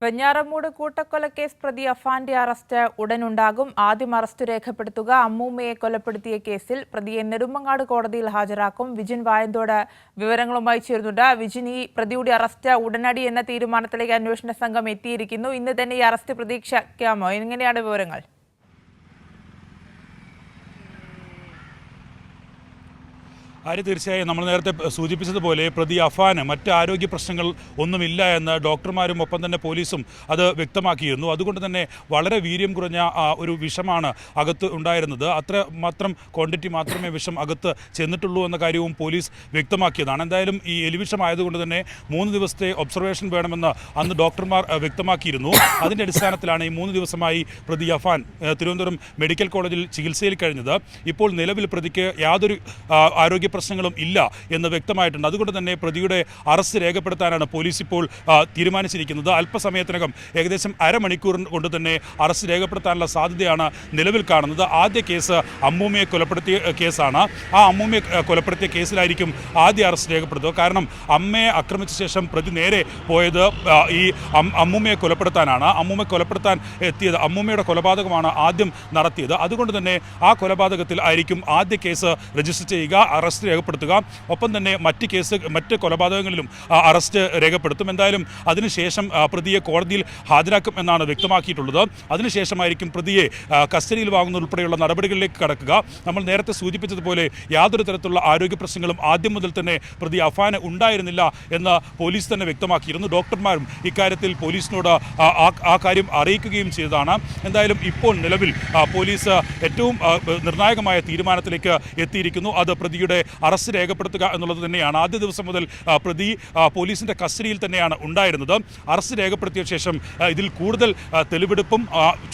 വെഞ്ഞാറമൂട് കൂട്ടക്കൊലക്കേസ് പ്രതി അഫാന്റെ അറസ്റ്റ് ഉടനുണ്ടാകും. ആദ്യം അറസ്റ്റ് രേഖപ്പെടുത്തുക അമ്മൂമ്മയെ കൊലപ്പെടുത്തിയ കേസിൽ പ്രതിയെ നെടുമങ്ങാട് കോടതിയിൽ ഹാജരാക്കും. വിജിൻ വായന്തോട് വിവരങ്ങളുമായി ചേരുന്നുണ്ട്. വിജിൻ, ഈ പ്രതിയുടെ അറസ്റ്റ് ഉടനടി എന്ന തീരുമാനത്തിലേക്ക് അന്വേഷണ സംഘം എത്തിയിരിക്കുന്നു. ഇന്ന് തന്നെ ഈ അറസ്റ്റ് പ്രതീക്ഷിക്കാമോ? എങ്ങനെയാണ് വിവരങ്ങൾ? തീർച്ചയായും നമ്മൾ നേരത്തെ സൂചിപ്പിച്ചതുപോലെ പ്രതി അഫാന് മറ്റ് ആരോഗ്യ പ്രശ്നങ്ങൾ ഒന്നുമില്ല എന്ന് ഡോക്ടർമാരും ഒപ്പം തന്നെ പോലീസും അത് വ്യക്തമാക്കിയിരുന്നു. അതുകൊണ്ട് തന്നെ വളരെ വീര്യം കുറഞ്ഞ ഒരു വിഷമാണ് അകത്ത് ഉണ്ടായിരുന്നത്. അത്ര മാത്രം ക്വാണ്ടിറ്റി മാത്രമേ വിഷം അകത്ത് ചെന്നിട്ടുള്ളൂ എന്ന കാര്യവും പോലീസ് വ്യക്തമാക്കിയതാണ്. എന്തായാലും ഈ എലിവിഷം ആയതുകൊണ്ട് തന്നെ 3 ദിവസത്തെ ഒബ്സർവേഷൻ വേണമെന്ന് അന്ന് ഡോക്ടർമാർ വ്യക്തമാക്കിയിരുന്നു. അതിൻ്റെ അടിസ്ഥാനത്തിലാണ് ഈ 3 ദിവസമായി പ്രതി അഫാൻ തിരുവനന്തപുരം മെഡിക്കൽ കോളേജിൽ ചികിത്സയിൽ കഴിഞ്ഞത്. ഇപ്പോൾ നിലവിൽ പ്രതിക്ക് യാതൊരു ആരോഗ്യ പ്രശ്നങ്ങളും ഇല്ല എന്ന് വ്യക്തമായിട്ടുണ്ട്. അതുകൊണ്ട് തന്നെ പ്രതിയുടെ അറസ്റ്റ് രേഖപ്പെടുത്താനാണ് പോലീസ് ഇപ്പോൾ തീരുമാനിച്ചിരിക്കുന്നത്. അല്പസമയത്തിനകം ഏകദേശം അരമണിക്കൂർ കൊണ്ട് തന്നെ അറസ്റ്റ് രേഖപ്പെടുത്താനുള്ള സാധ്യതയാണ് നിലവിൽ കാണുന്നത്. ആദ്യ കേസ് അമ്മൂമ്മയെ കൊലപ്പെടുത്തിയ കേസാണ്. ആ അമ്മൂമ്മയെ കൊലപ്പെടുത്തിയ കേസിലായിരിക്കും ആദ്യ അറസ്റ്റ് രേഖപ്പെടുത്തുക. കാരണം അമ്മയെ ആക്രമിച്ച ശേഷം പ്രതി നേരെ പോയത് ഈ അമ്മൂമ്മയെ കൊലപ്പെടുത്താനാണ്. അമ്മൂമ്മയെ കൊലപ്പെടുത്താൻ എത്തിയത് അമ്മൂമ്മയുടെ കൊലപാതകമാണ് ആദ്യം നടത്തിയത്. അതുകൊണ്ട് തന്നെ ആ കൊലപാതകത്തിൽ ആയിരിക്കും ആദ്യ കേസ് രജിസ്റ്റർ ചെയ്യുക, അറസ്റ്റ് രേഖപ്പെടുത്തുക. ഒപ്പം തന്നെ മറ്റ് കൊലപാതകങ്ങളിലും അറസ്റ്റ് രേഖപ്പെടുത്തും. എന്തായാലും അതിനുശേഷം പ്രതിയെ കോടതിയിൽ ഹാജരാക്കും എന്നാണ് വ്യക്തമാക്കിയിട്ടുള്ളത്. അതിനുശേഷമായിരിക്കും പ്രതിയെ കസ്റ്റഡിയിൽ വാങ്ങുന്ന ഉൾപ്പെടെയുള്ള നടപടികളിലേക്ക് കടക്കുക. നമ്മൾ നേരത്തെ സൂചിപ്പിച്ചതുപോലെ യാതൊരു തരത്തിലുള്ള ആരോഗ്യ പ്രശ്നങ്ങളും ആദ്യം മുതൽ തന്നെ പ്രതി അഫാന് ഉണ്ടായിരുന്നില്ല എന്ന് പോലീസ് തന്നെ വ്യക്തമാക്കിയിരുന്നു. ഡോക്ടർമാരും ഇക്കാര്യത്തിൽ പോലീസിനോട് ആ കാര്യം അറിയിക്കുകയും ചെയ്തതാണ്. എന്തായാലും ഇപ്പോൾ നിലവിൽ പോലീസ് ഏറ്റവും നിർണായകമായ തീരുമാനത്തിലേക്ക് എത്തിയിരിക്കുന്നു. അത് പ്രതിയുടെ അറസ്റ്റ് രേഖപ്പെടുത്തുക എന്നുള്ളത് തന്നെയാണ്. ആദ്യ ദിവസം മുതൽ പ്രതി പോലീസിൻ്റെ കസ്റ്റഡിയിൽ തന്നെയാണ് ഉണ്ടായിരുന്നത്. അറസ്റ്റ് രേഖപ്പെടുത്തിയ ശേഷം ഇതിൽ കൂടുതൽ തെളിവെടുപ്പും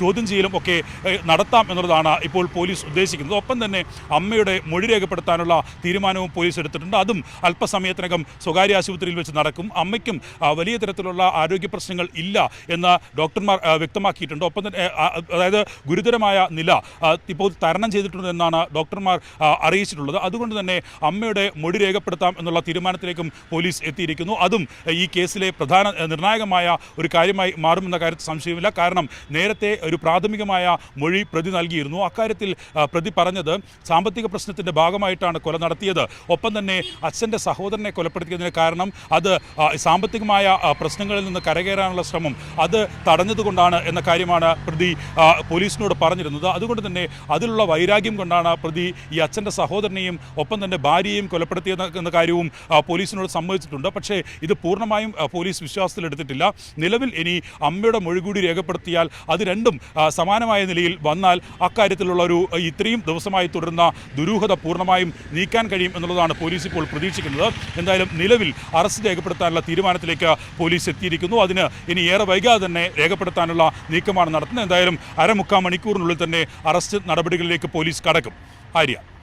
ചോദ്യം ചെയ്യലും ഒക്കെ നടത്താം എന്നുള്ളതാണ് ഇപ്പോൾ പോലീസ് ഉദ്ദേശിക്കുന്നത്. ഒപ്പം തന്നെ അമ്മയുടെ മൊഴി രേഖപ്പെടുത്താനുള്ള തീരുമാനവും പോലീസ് എടുത്തിട്ടുണ്ട്. അതും അല്പസമയത്തിനകം സ്വകാര്യ ആശുപത്രിയിൽ വെച്ച് നടക്കും. അമ്മയ്ക്കും വലിയ തരത്തിലുള്ള ആരോഗ്യ പ്രശ്നങ്ങൾ ഇല്ല എന്ന് ഡോക്ടർമാർ വ്യക്തമാക്കിയിട്ടുണ്ട്. ഒപ്പം തന്നെ അതായത് ഗുരുതരമായ നില ഇപ്പോൾ തരണം ചെയ്തിട്ടുണ്ടെന്നാണ് ഡോക്ടർമാർ അറിയിച്ചിട്ടുള്ളത്. അതുകൊണ്ട് തന്നെ അമ്മയുടെ മൊഴി രേഖപ്പെടുത്താം എന്നുള്ള തീരുമാനത്തിലേക്കും പോലീസ് എത്തിയിരിക്കുന്നു. അതും ഈ കേസിലെ പ്രധാന നിർണായകമായ ഒരു കാര്യമായി മാറുമെന്ന കാര്യത്തിൽ സംശയമില്ല. കാരണം നേരത്തെ ഒരു പ്രാഥമികമായ മൊഴി പ്രതി നൽകിയിരുന്നു. അക്കാര്യത്തിൽ പ്രതി പറഞ്ഞത് സാമ്പത്തിക പ്രശ്നത്തിൻ്റെ ഭാഗമായിട്ടാണ് കൊല നടത്തിയത്. ഒപ്പം തന്നെ അച്ഛൻ്റെ സഹോദരനെ കൊലപ്പെടുത്തിയതിന് കാരണം അത് സാമ്പത്തികമായ പ്രശ്നങ്ങളിൽ നിന്ന് കരകയറാനുള്ള ശ്രമം അത് തടഞ്ഞതുകൊണ്ടാണ് എന്ന കാര്യമാണ് പ്രതി പോലീസിനോട് പറഞ്ഞിരുന്നത്. അതുകൊണ്ട് തന്നെ അതിലുള്ള വൈരാഗ്യം കൊണ്ടാണ് പ്രതി ഈ അച്ഛൻ്റെ സഹോദരനെയും ഒപ്പം തന്നെ ഭാര്യയെയും കൊലപ്പെടുത്തിയെന്ന കാര്യവും പോലീസിനോട് സമ്മതിച്ചിട്ടുണ്ട്. പക്ഷേ ഇത് പൂർണ്ണമായും പോലീസ് വിശ്വാസത്തിലെടുത്തിട്ടില്ല. നിലവിൽ ഇനി അമ്മയുടെ മൊഴി കൂടി രേഖപ്പെടുത്തിയാൽ അത് രണ്ടും സമാനമായ നിലയിൽ വന്നാൽ അക്കാര്യത്തിലുള്ള ഒരു ഇത്രയും ദിവസമായി തുടരുന്ന ദുരൂഹത പൂർണ്ണമായും നീക്കാൻ കഴിയും എന്നുള്ളതാണ് പോലീസ് ഇപ്പോൾ പ്രതീക്ഷിക്കുന്നത്. എന്തായാലും നിലവിൽ അറസ്റ്റ് രേഖപ്പെടുത്താനുള്ള തീരുമാനത്തിലേക്ക് പോലീസ് എത്തിയിരിക്കുന്നു. അതിന് ഇനി ഏറെ വൈകാതെ തന്നെ രേഖപ്പെടുത്താനുള്ള നീക്കമാണ് നടത്തുന്നത്. എന്തായാലും 1/4 മണിക്കൂറിനുള്ളിൽ തന്നെ അറസ്റ്റ് നടപടികളിലേക്ക് പോലീസ് കടക്കും. ആര്യ.